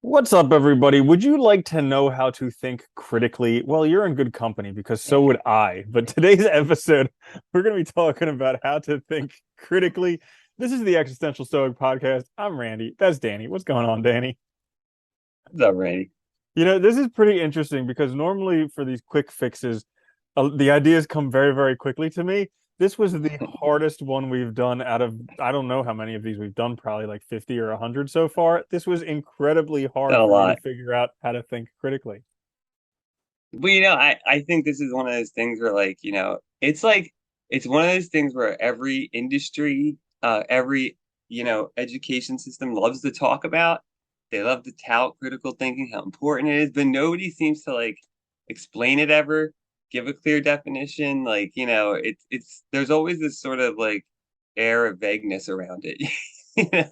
What's up, everybody? Would you like to know how to think critically? Well, you're in good company because so would I. But today's episode, we're going to be talking about how to think critically. This is the Existential Stoic podcast. I'm Randy. That's Danny. What's going on, Danny? What's up, Randy? This is pretty interesting because normally for these quick fixes, the ideas come very, very quickly to me. This was the hardest one we've done out of, I don't know how many of these we've done, probably like 50 or 100 so far. This was incredibly Done hard a for me to lot. figure out how to think critically. But I think this is one of those things where it's one of those things where every industry, every education system loves to talk about. They love to tout critical thinking, how important it is, but nobody seems to like explain it ever, give a clear definition. It's there's always this sort of like air of vagueness around it.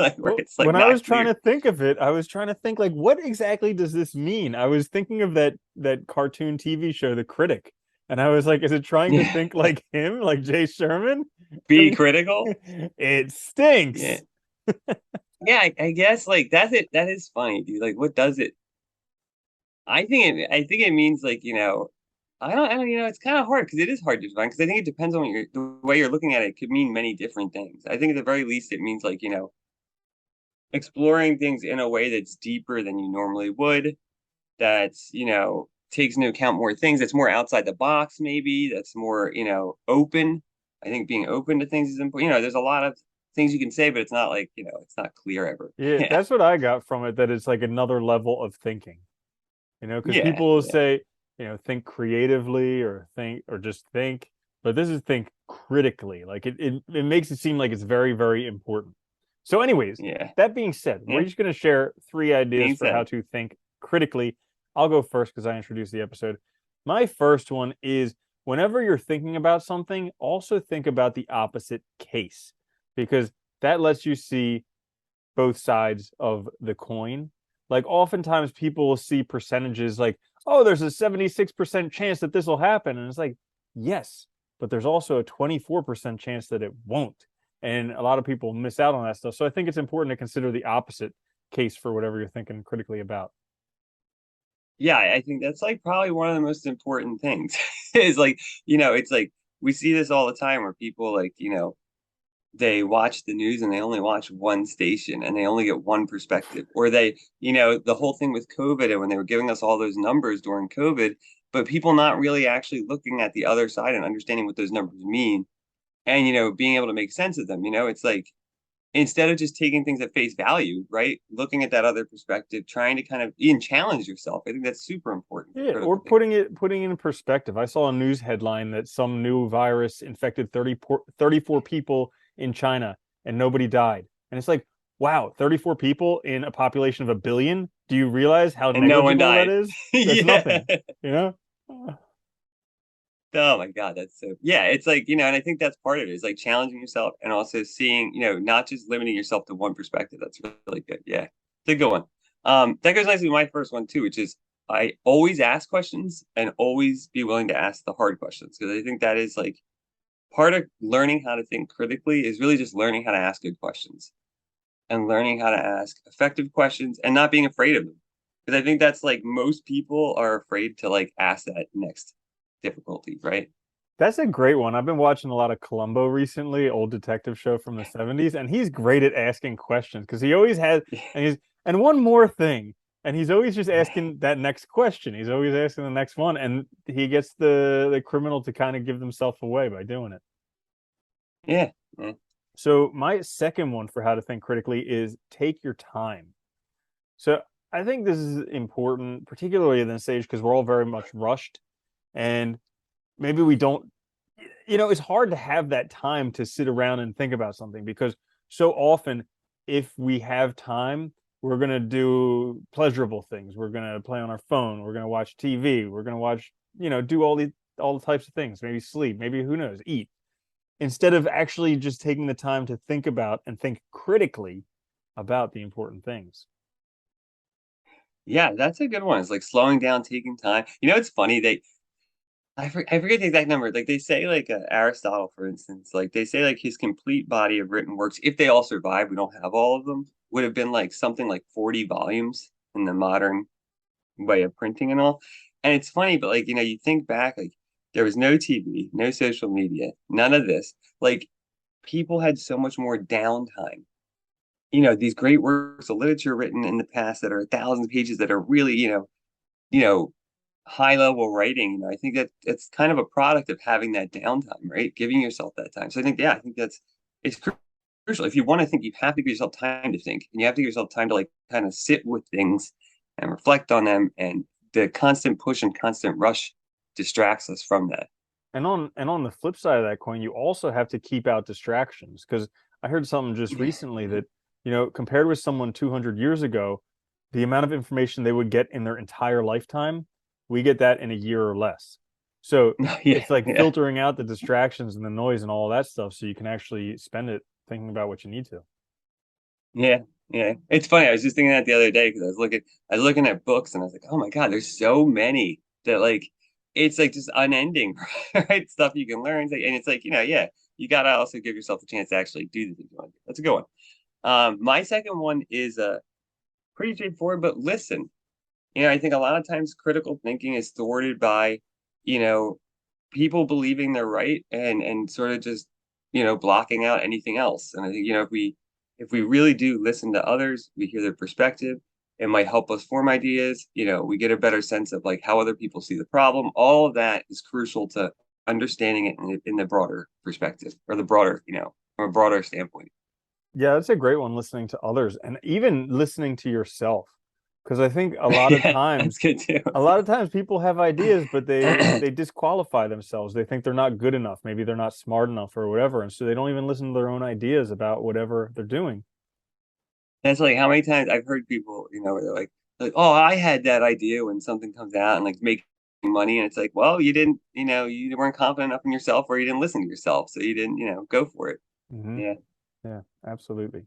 Like where Well, it's like when I not was trying clear. to think of it, I was trying to think like, what exactly does this mean? I was thinking of that cartoon TV show, The Critic, and I was like, is it trying to Yeah. think like him, like Jay Sherman? I Be mean, critical. it Yeah. stinks. Yeah, I guess like that's it. That is funny, dude. Like, what does it? I think it means like I don't it's kind of hard because it is hard to define because I think it depends on the way you're looking at it. It could mean many different things. I think at the very least it means like exploring things in a way that's deeper than you normally would. That's takes into account more things. That's more outside the box. Maybe that's more open. I think being open to things is important. There's a lot of things you can say, but it's not like it's not clear ever. Yeah, Yeah, that's what I got from it, that it's like another level of thinking, because yeah, people will yeah. say, think creatively or think or just think, but this is think critically. Like it makes it seem like it's very, very important. So, anyways, Yeah. that being said, we're Yeah. each going to share three ideas Being for how said. to think critically. I'll go first because I introduced the episode. My first one is whenever you're thinking about something, also think about the opposite case because that lets you see both sides of the coin. Like oftentimes people will see percentages like, oh, there's a 76% chance that this will happen. And it's like, yes, but there's also a 24% chance that it won't. And a lot of people miss out on that stuff. So I think it's important to consider the opposite case for whatever you're thinking critically about. Yeah, I think that's like probably one of the most important things is like, it's like we see this all the time where people like, they watch the news and they only watch one station and they only get one perspective. Or the whole thing with COVID and when they were giving us all those numbers during COVID, but people not really actually looking at the other side and understanding what those numbers mean and, being able to make sense of them. It's like instead of just taking things at face value, right? Looking at that other perspective, trying to kind of even challenge yourself. I think that's super important for Yeah, or critical thinking. putting it in perspective. I saw a news headline that some new virus infected 34 people in China and nobody died. And it's like, wow, 34 people in a population of a billion. Do you realize how And no one negligible that died. is? That's Yeah. nothing, you know? Oh my God, that's so yeah, it's like, and I think that's part of it is like challenging yourself and also seeing, not just limiting yourself to one perspective. That's really good. Yeah. It's a good one. That goes nicely with my first one too, which is I always ask questions and always be willing to ask the hard questions because I think that is like part of learning how to think critically is really just learning how to ask good questions and learning how to ask effective questions and not being afraid of them. Because I think that's like most people are afraid to like ask that next difficulty, right? That's a great one. I've been watching a lot of Columbo recently, old detective show from the 70s, and he's great at asking questions because he always has and one more thing. And he's always just asking that next question. He's always asking the next one, and he gets the criminal to kind of give themselves away by doing it. Yeah. Yeah. So my second one for how to think critically is take your time. So I think this is important, particularly in this stage, because we're all very much rushed, and maybe we don't. It's hard to have that time to sit around and think about something because so often, if we have time, we're gonna do pleasurable things. We're gonna play on our phone. We're gonna watch TV. We're gonna watch, do all the types of things. Maybe sleep. Maybe who knows, eat instead of actually just taking the time to think about and think critically about the important things. Yeah, that's a good one. It's like slowing down, taking time. It's funny. I forget the exact number. Like they say, like Aristotle, for instance, like they say, like his complete body of written works, if they all survive, we don't have all of them, would have been like something like 40 volumes. in the modern way of printing and all. And it's funny, but like, you think back, like there was no TV, no social media, none of this. Like people had so much more downtime. These great works of literature written in the past that are thousands of pages that are really, you know, high level writing. I think that it's kind of a product of having that downtime, right? Giving yourself that time. So I think, yeah, I think it's crucial. If you want to think, you have to give yourself time to think, and you have to give yourself time to like kind of sit with things and reflect on them. And the constant push and constant rush distracts us from that. And on the flip side of that coin, you also have to keep out distractions because I heard something just Yeah. recently that, compared with someone 200 years ago, the amount of information they would get in their entire lifetime, we get that in a year or less. So Yeah. it's like Yeah. filtering out the distractions and the noise and all that stuff so you can actually spend it thinking about what you need to. Yeah, yeah. It's funny. I was just thinking that the other day because I was looking at books and I was like, oh my God, there's so many that like it's like just unending, right? Stuff you can learn. And it's like, yeah, you gotta also give yourself a chance to actually do the things you want to do. That's a good one. My second one is pretty straightforward, but listen. I think a lot of times critical thinking is thwarted by, you know, people believing they're right and sort of just blocking out anything else. And I think if we really do listen to others, we hear their perspective, it might help us form ideas. We get a better sense of like how other people see the problem. All of that is crucial to understanding it in the broader perspective, or the broader, from a broader standpoint. Yeah, that's a great one, listening to others and even listening to yourself. Because I think a lot of Yeah, times that's good too. a lot of times people have ideas, but they disqualify themselves. They think they're not good enough. Maybe they're not smart enough or whatever, and so they don't even listen to their own ideas about whatever they're doing. That's like how many times I've heard people, where they're like, oh, I had that idea when something comes out and like making money, and it's like, well, you didn't, you weren't confident enough in yourself, or you didn't listen to yourself, so you didn't, go for it. Hmm. Yeah, Yeah, absolutely.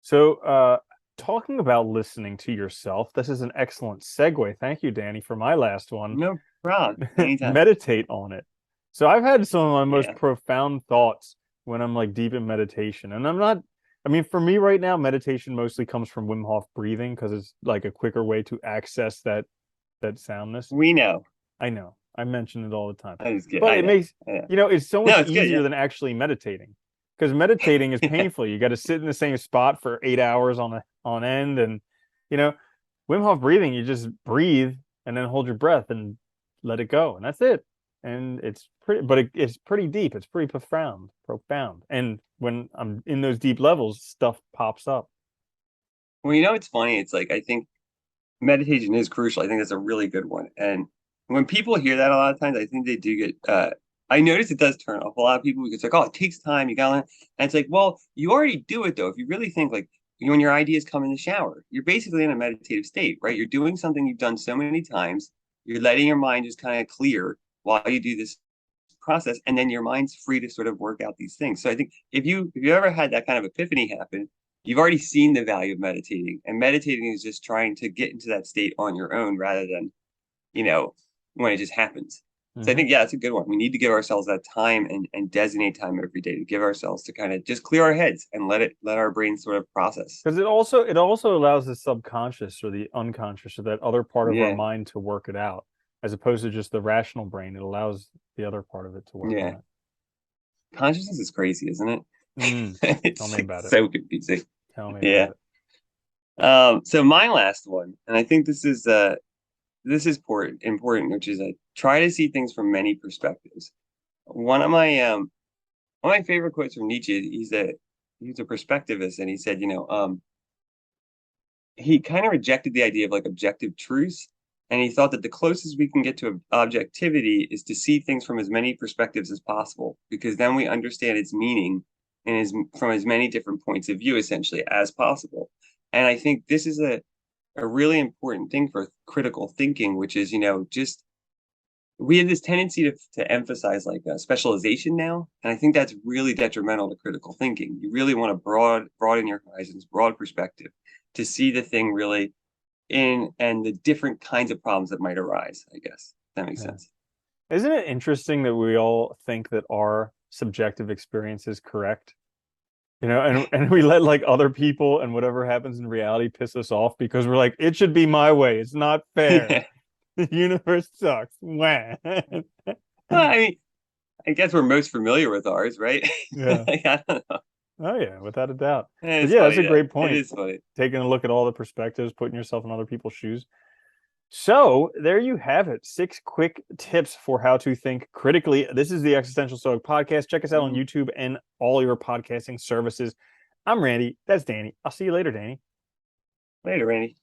So, talking about listening to yourself, this is an excellent segue. Thank you, Danny, for my last one. no problem. Anytime. Meditate on it. So I've had some of my most Yeah. profound thoughts when I'm like deep in meditation. And I'm not, I mean, for me right now, meditation mostly comes from Wim Hof breathing because it's like a quicker way to access that soundness. We know. I know. I mention it all the time. I just get. But I it know. makes, I know. it's so No, much it's good. easier Yeah. than actually meditating. Because meditating is painful. You got to sit in the same spot for 8 hours on end. And, you know, Wim Hof breathing, you just breathe and then hold your breath and let it go. And that's it. And it's pretty, but it's pretty deep. It's pretty profound. And when I'm in those deep levels, stuff pops up. Well, it's funny. It's like I think meditation is crucial. I think that's a really good one. And when people hear that a lot of times, I think they do get I notice it does turn off a lot of people because it's like, oh, it takes time, you gotta learn. And it's like, well, you already do it though. If you really think like when your ideas come in the shower, you're basically in a meditative state, right? You're doing something you've done so many times. You're letting your mind just kind of clear while you do this process, and then your mind's free to sort of work out these things. So I think if you ever had that kind of epiphany happen, you've already seen the value of meditating, and meditating is just trying to get into that state on your own rather than you know when it just happens. So I Hmm. think, yeah, it's a good one. We need to give ourselves that time and designate time every day to give ourselves to kind of just clear our heads and let our brains sort of process. Because it also allows the subconscious or the unconscious or that other part of our Yeah, mind to work it out, as opposed to just the rational brain. It allows the other part of it to work on yeah. it. Consciousness is crazy, isn't it? Mm, tell It's me like about it. so confusing. Tell me Yeah. about it. So my last one, and I think this is important, which is try to see things from many perspectives. One of my favorite quotes from Nietzsche. He's a perspectivist, and he said, he kind of rejected the idea of like objective truths, and he thought that the closest we can get to objectivity is to see things from as many perspectives as possible, because then we understand its meaning and is from as many different points of view essentially as possible. And I think this is a really important thing for critical thinking, which is, just we have this tendency to emphasize like specialization now, and I think that's really detrimental to critical thinking. You really want to broaden your horizons, broad perspective, to see the thing really in and the different kinds of problems that might arise. I guess if that makes Yeah. sense. Isn't it interesting that we all think that our subjective experience is correct? and we let like other people and whatever happens in reality piss us off because we're like, it should be my way. It's not fair. The universe sucks. Wah. Well, I mean, I guess we're most familiar with ours, right? Yeah. Like, I don't know. Oh yeah, without a doubt. But It's yeah, that's funny a though. great It point. is funny. Taking a look at all the perspectives, putting yourself in other people's shoes. So there you have it. 6 quick tips for how to think critically. This is the Existential Stoic podcast. Check us out on Mhm. YouTube and all your podcasting services. I'm Randy. That's Danny. I'll see you later, Danny. Later, Randy.